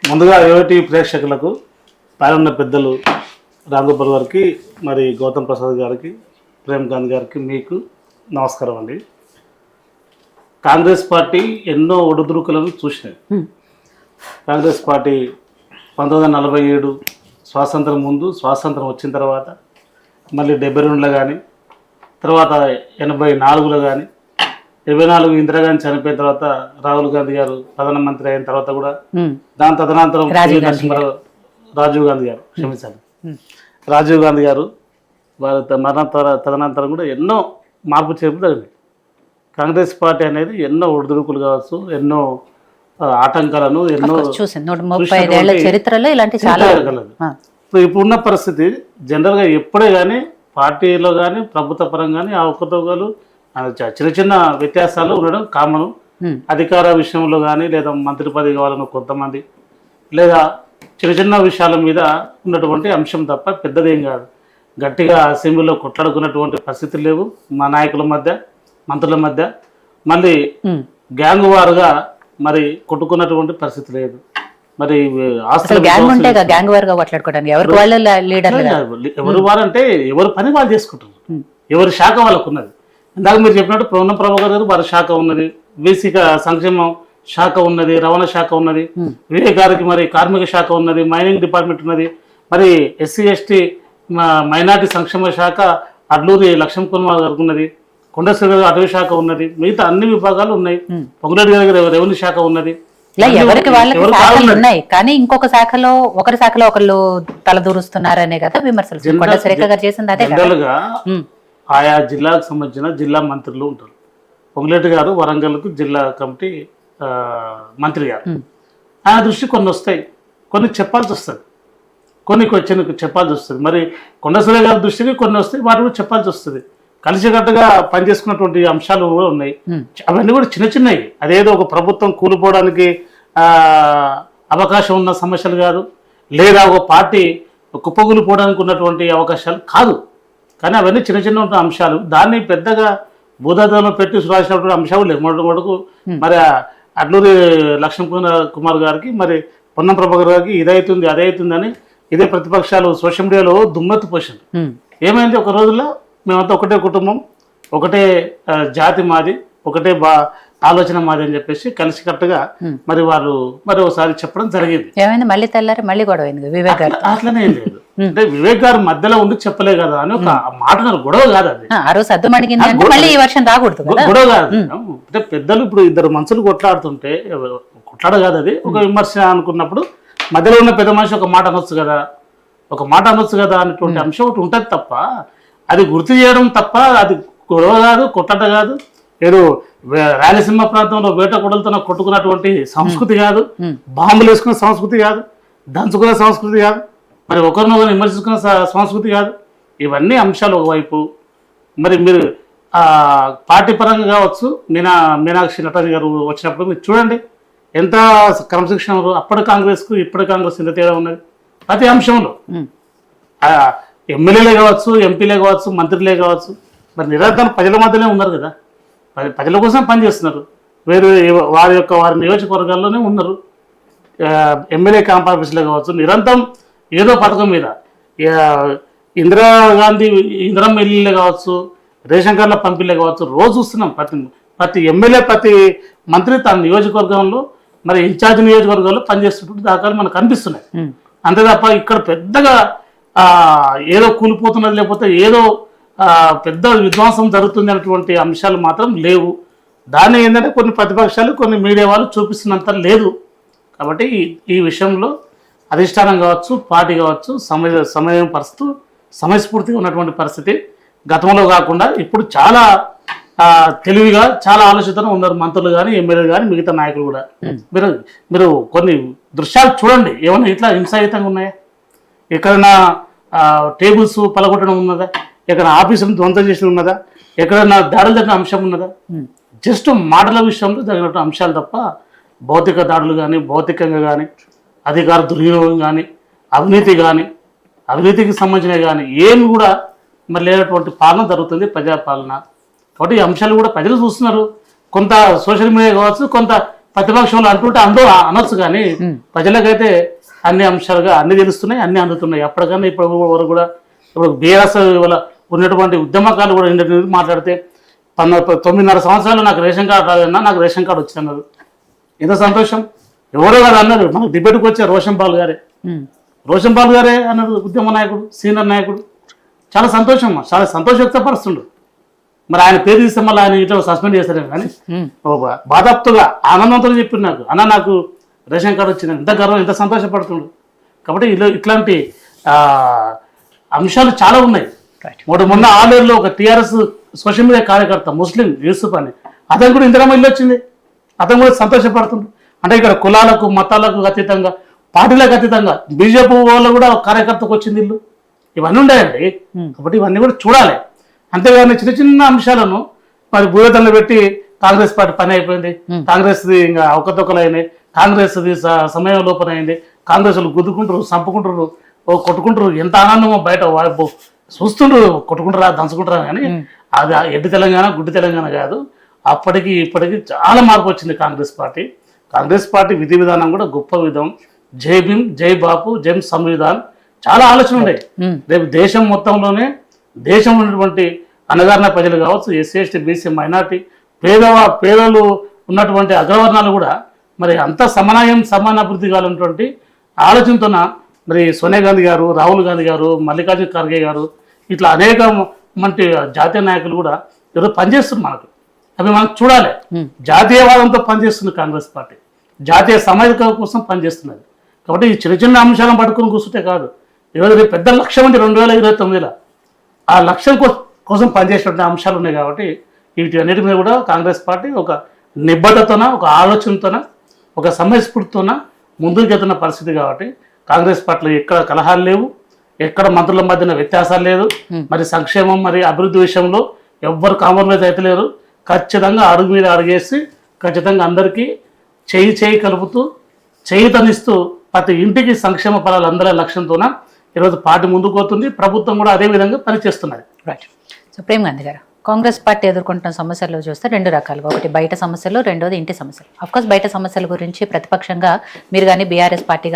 ముందుగా యువటి ప్రేక్షకులకు పాల్గొన్న పెద్దలు రాంగోపాల్ గారికి, మరి గౌతమ్ ప్రసాద్ గారికి, ప్రేమ్కాంత్ గారికి, మీకు నమస్కారం అండి. కాంగ్రెస్ పార్టీ ఎన్నో ఒడిదుడుకులను చూసినాయి. కాంగ్రెస్ పార్టీ 1947 స్వాతంత్రం ముందు, స్వాతంత్రం వచ్చిన తర్వాత, మళ్ళీ 72లో కానీ, తర్వాత 84లో కానీ, 24 ఇందిరాగాంధీ చనిపోయిన తర్వాత రాహుల్ గాంధీ గారు ప్రధానమంత్రి అయిన తర్వాత కూడా, దాని తదనంతరం రాజీవ్ గాంధీ గారు క్షమించాలి రాజీవ్ గాంధీ గారు వారి తదనంతరం కూడా ఎన్నో మార్పు చేర్పులు జరిగినాయి. కాంగ్రెస్ పార్టీ అనేది ఎన్నో ఒడిదుడుకులు కావచ్చు, ఎన్నో ఆటంకాలను, ఎన్నో చరిత్రలో ఇలాంటి చాలా ఇప్పుడున్న పరిస్థితి జనరల్గా ఎప్పుడే కానీ పార్టీలో కానీ ప్రభుత్వ పరంగా కానీ ఆ ఒక్కతోగాలు చిన్న చిన్న వ్యత్యాసాలు ఉండడం కామను. అధికార విషయంలో కానీ, లేదా మంత్రి పదవి కావాలని కొంతమంది, లేదా చిన్న చిన్న విషయాల మీద ఉన్నటువంటి అంశం తప్ప పెద్దదేం కాదు. గట్టిగా అసెంబ్లీలో కొట్లాడుకున్నటువంటి పరిస్థితులు లేవు మా నాయకుల మధ్య, మంత్రుల మధ్య. మళ్ళీ గ్యాంగ్ వారుగా మరి కొట్టుకున్నటువంటి పరిస్థితి లేదు. మరి ఎవరు వారంటే ఎవరు పని వాళ్ళు చేసుకుంటారు, ఎవరి శాఖ వాళ్ళకు ఉన్నది. ఇందాక మీరు చెప్పినట్టు పొన్నం ప్రభాకర్ గారు వారి శాఖ ఉన్నది, బీసీ సంక్షేమం శాఖ ఉన్నది, రవాణా శాఖ ఉన్నది, వివేక్ గారికి మరి కార్మిక శాఖ ఉన్నది, మైనింగ్ డిపార్ట్మెంట్ ఉన్నది, మరి ఎస్సీ ఎస్టీ మైనార్టీ సంక్షేమ శాఖ అడ్లూరి లక్ష్మణ్ కుమార్ గారికి ఉన్నది, కొండశ్రీ గారు అటవీ శాఖ ఉన్నది, మిగతా అన్ని విభాగాలు ఉన్నాయి. పొంగులేటి గారి రెవెన్యూ శాఖ ఉన్నది. ఎవరికి వాళ్ళకి ఉన్నాయి, కానీ ఇంకొక శాఖలో ఒకరి శాఖలో ఒకళ్ళు తలదూరుస్తున్నారనే కదా విమర్శలు. జనరల్గా ఆయా జిల్లాకు సంబంధించిన జిల్లా మంత్రులు ఉంటారు. పొంగులేటి గారు వరంగల్కు జిల్లా కమిటీ మంత్రి గారు. ఆయన దృష్టి కొన్ని వస్తాయి, కొన్ని చెప్పాల్సి వస్తుంది, కొన్ని చెప్పాల్సి వస్తుంది. మరి కొండశ్రీ గారి దృష్టికి కొన్ని వస్తాయి, వాటి కూడా చెప్పాల్సి వస్తుంది. కలిసికట్టుగా పనిచేసుకున్నటువంటి అంశాలు కూడా ఉన్నాయి. అవన్నీ కూడా చిన్న చిన్నవి. అదేదో ఒక ప్రభుత్వం కూలిపోవడానికి అవకాశం ఉన్న సమస్యలు కాదు, లేదా ఒక పార్టీ కుప్పకూలిపోవడానికి ఉన్నటువంటి అవకాశాలు కాదు. కానీ అవన్నీ చిన్న చిన్న అంశాలు. దాన్ని పెద్దగా భూదాదంలో పెట్టి రాసినటువంటి అంశాలు లేవు. మొదటి మరి అడ్లూరి లక్ష్మణ్ కుమార్ గారికి, మరి పొన్నం ప్రభాకర్ గారికి ఇదవుతుంది అదవుతుందని ఇదే ప్రతిపక్షాలు సోషల్ మీడియాలో దుమ్మెత్తి పోషారు. ఏమైంది, ఒక రోజుల్లో మేమంతా ఒకటే కుటుంబం, ఒకటే జాతి మాది, ఒకటే ఆలోచన మాది అని చెప్పేసి కలిసికట్టుగా మరి వాళ్ళు మరి ఒకసారి చెప్పడం జరిగింది. మళ్ళీ తెల్లారి మళ్ళీ గొడవ వివేక్ గారు. అట్లనే ఏం లేదు, అంటే వివేక్ గారు మధ్యలో ఉండి చెప్పలే కదా అని ఒక మాట, గొడవ కాదు అది. గొడవ కాదు. అంటే పెద్దలు ఇప్పుడు ఇద్దరు మనుషులు కొట్లాడుతుంటే కొట్లాడ కాదు, అది ఒక విమర్శ అనుకున్నప్పుడు మధ్యలో ఉన్న పెద్ద మనిషి ఒక మాట అనొచ్చు కదా, అనేటువంటి అంశం ఒకటి ఉంటుంది తప్ప అది గుర్తు చేయడం తప్ప అది గొడవ కాదు, కొట్టట కాదు. ఏదో రాయలసీమ ప్రాంతంలో వేట కొడలతో కొట్టుకున్నటువంటి సంస్కృతి కాదు, బాంబులు వేసుకున్న సంస్కృతి కాదు, దంచుకున్న సంస్కృతి కాదు, మరి ఒకరినొకరు విమర్శించుకున్న సంస్కృతి కాదు. ఇవన్నీ అంశాలు ఒకవైపు. మరి మీరు పార్టీ పరంగా కావచ్చు, మీనాక్షి నటరాజన్ గారు వచ్చినప్పుడు మీరు చూడండి ఎంత క్రమశిక్షణ. అప్పటి కాంగ్రెస్కు ఇప్పటి కాంగ్రెస్ ఎంత తేడా ఉన్నది ప్రతి అంశంలో. ఎమ్మెల్యేలే కావచ్చు, ఎంపీలే కావచ్చు, మంత్రులే కావచ్చు, మరి నిరంతరం ప్రజల మధ్యనే ఉన్నారు కదా, ప్రజల కోసం పనిచేస్తున్నారు. వారి నియోజకవర్గాల్లోనే ఉన్నారు. ఎమ్మెల్యే క్యాంప్ ఆఫీసులే కావచ్చు, నిరంతరం ఏదో పథకం మీద ఇందిరమ్మ ఇల్లులే కావచ్చు, రేషన్ కార్డుల పంపిణీలే కావచ్చు, రోజు చూస్తున్నాం. ప్రతి ఎమ్మెల్యే, ప్రతి మంత్రి తన నియోజకవర్గంలో, మరి ఇన్ఛార్జ్ నియోజకవర్గంలో పనిచేస్తున్నట్టు దాఖలు మనకు కనిపిస్తున్నాయి. అంతే తప్ప ఇక్కడ పెద్దగా ఏదో కూలిపోతున్నది, లేకపోతే ఏదో పెద్ద విధ్వంసం జరుగుతుంది అనేటువంటి అంశాలు మాత్రం లేవు. దాన్ని ఏంటంటే కొన్ని ప్రతిపక్షాలు, కొన్ని మీడియా వాళ్ళు చూపిస్తున్నంత లేదు. కాబట్టి ఈ విషయంలో అధిష్టానం కావచ్చు, పార్టీ కావచ్చు, సమయస్ఫూర్తిగా ఉన్నటువంటి పరిస్థితి గతంలో కాకుండా ఇప్పుడు చాలా తెలివిగా, చాలా ఆలోచనతో ఉన్నారు మంత్రులు కానీ, ఎమ్మెల్యేలు కానీ, మిగతా నాయకులు కూడా. మీరు కొన్ని దృశ్యాలు చూడండి, ఏమన్నా ఇట్లా హింసాయుతంగా ఉన్నాయా? ఎక్కడైనా టేబుల్స్ పలగొట్టడం ఉన్నదా? ఎక్కడ ఆఫీసులను ధ్వంసం చేసి ఉన్నదా? ఎక్కడైనా దాడులు జరిగిన అంశం ఉన్నదా? జస్ట్ మాటల విషయంలో జరిగినట్టు అంశాలు తప్ప భౌతిక దాడులు కానీ, భౌతికంగా కానీ, అధికార దుర్వినియోగం కానీ, అవినీతికి సంబంధించినవి కానీ ఏమి కూడా మరి లేనటువంటి పాలన జరుగుతుంది, ప్రజాపాలన. కాబట్టి ఈ అంశాలు కూడా ప్రజలు చూస్తున్నారు. కొంత సోషల్ మీడియా కావచ్చు, కొంత ప్రతిపక్షంలో అంటుంటే అనొచ్చు కానీ ప్రజలకైతే అన్ని అంశాలుగా అన్ని తెలుస్తున్నాయి, అన్ని అందుతున్నాయి. అప్పటికన్నా ఇప్పుడు వరకు కూడా ఇప్పుడు బీఆర్ఎస్ ఉన్నటువంటి ఉద్యమకాలు కూడా ఏంటంటే మాట్లాడితే 9.5 సంవత్సరాలు నాకు రేషన్ కార్డు రాదన్నా, నాకు రేషన్ కార్డు వచ్చిందన్నారు. ఎంత సంతోషం. ఎవరో కాదు అన్నారు, మనకు డిబేట్కి వచ్చే రోషన్ పాల్ గారే అన్నారు, ఉద్యమ నాయకుడు, సీనియర్ నాయకుడు. చాలా సంతోషం, చాలా సంతోషం వ్యక్తపరుస్తుండ్రు. మరి ఆయన పేరు తీస్తే మళ్ళీ ఆయన ఇట్లా సస్పెండ్ చేస్తారేమో కానీ బాధాప్తుగా ఆనందంతో చెప్పి నాకు అన్న నాకు రేషన్ కార్డు వచ్చింది, ఎంత గర్వం, ఎంత సంతోషపడుతుండ్రు. కాబట్టి ఇట్లాంటి అంశాలు చాలా ఉన్నాయి. మొన్న ఆలేరులో ఒక టీఆర్ఎస్ సోషల్ మీడియా కార్యకర్త ముస్లిం యూసుఫ్ అని, అతను కూడా ఇందిరమ్మ ఇల్లు వచ్చింది, అతను కూడా సంతోషపడుతుండ్రు. అంటే ఇక్కడ కులాలకు మతాలకు అతీతంగా, పార్టీలకు అతీతంగా బీజేపీ వాళ్ళు కూడా కార్యకర్తకు వచ్చింది ఇల్లు. ఇవన్నీ ఉన్నాయండి. కాబట్టి ఇవన్నీ కూడా చూడాలి. అంతేగాని చిన్న చిన్న అంశాలను మరి భూవేతలను పెట్టి కాంగ్రెస్ పార్టీ పని అయిపోయింది, కాంగ్రెస్ది ఇంకా అవకతవకలు అయినాయి, కాంగ్రెస్ది సమయం లోపల అయింది, కాంగ్రెస్ వాళ్ళు గుద్దుకుంటారు, చంపుకుంటారు, కొట్టుకుంటారు. ఎంత ఆనందమో బయట చూస్తుండ్రు, కొట్టుకుంటారా దంచుకుంటారా. కానీ అది ఎడ్డి తెలంగాణ గుడ్డి తెలంగాణ కాదు. అప్పటికి ఇప్పటికి చాలా మార్పు వచ్చింది కాంగ్రెస్ పార్టీ విధి విధానం కూడా గొప్ప విధం. జై భీమ్, జై బాపు, జై సంవిధాన్, చాలా ఆలోచన ఉన్నాయి. రేపు దేశం మొత్తంలోనే దేశం ఉన్నటువంటి అణగారిన ప్రజలు కావచ్చు, ఎస్సీ ఎస్టీ బీసీ మైనార్టీ పేదలు ఉన్నటువంటి అగ్రవర్ణాలు కూడా మరి అంత సమానాభివృద్ధి కావాలన్నటువంటి ఆలోచనతో మరి సోనియా గాంధీ గారు, రాహుల్ గాంధీ గారు, మల్లికార్జున ఖర్గే గారు, ఇట్లా అనేక మంది జాతీయ నాయకులు కూడా ఈరోజు పనిచేస్తుంది. మనకు అవి మనం చూడాలి. జాతీయవాదంతో పనిచేస్తుంది కాంగ్రెస్ పార్టీ, జాతీయ సమాజం కోసం పనిచేస్తున్నది. కాబట్టి ఈ చిన్న చిన్న అంశాలను పట్టుకుని కూర్చుంటే కాదు. ఈరోజు పెద్ద లక్ష్యం ఉంది 2029లో. ఆ లక్ష్యం కోసం పనిచేసేటువంటి అంశాలు ఉన్నాయి. కాబట్టి వీటి అన్నిటి మీద కూడా కాంగ్రెస్ పార్టీ ఒక నిబద్ధతోన, ఒక ఆలోచనతోన, ఒక సమయస్ఫూర్తితోన ముందుకు వెళ్తున్న పరిస్థితి. కాబట్టి కాంగ్రెస్ పార్టీలో ఎక్కడ కలహాలు లేవు, ఎక్కడ మంత్రుల మధ్యన వ్యత్యాసాలు లేదు. మరి సంక్షేమం మరి అభివృద్ధి విషయంలో ఎవ్వరు కాంప్రమైజ్ అయితే లేరు. ఖచ్చితంగా అడుగు మీద అడుగేసి ఖచ్చితంగా అందరికీ చేయి కలుపుతూ చేయితనిస్తూ ప్రతి ఇంటికి సంక్షేమ ఫలాలు అందరి లక్ష్యంతోన ఈరోజు పార్టీ ముందుకు పోతుంది. ప్రభుత్వం కూడా అదే విధంగా పనిచేస్తున్నది. రైట్. సో ప్రేమ్ గాంధీ గారు, కాంగ్రెస్ పార్టీ ఎదుర్కొంటున్న సమస్యలు చూస్తే 2 రకాలుగా, ఒకటి బయట సమస్యలు, రెండోది ఇంటి సమస్యలు. అఫ్కోర్స్ బయట సమస్యల గురించి ప్రతిపక్షంగా మీరు కానీ బీఆర్ఎస్ పార్టీ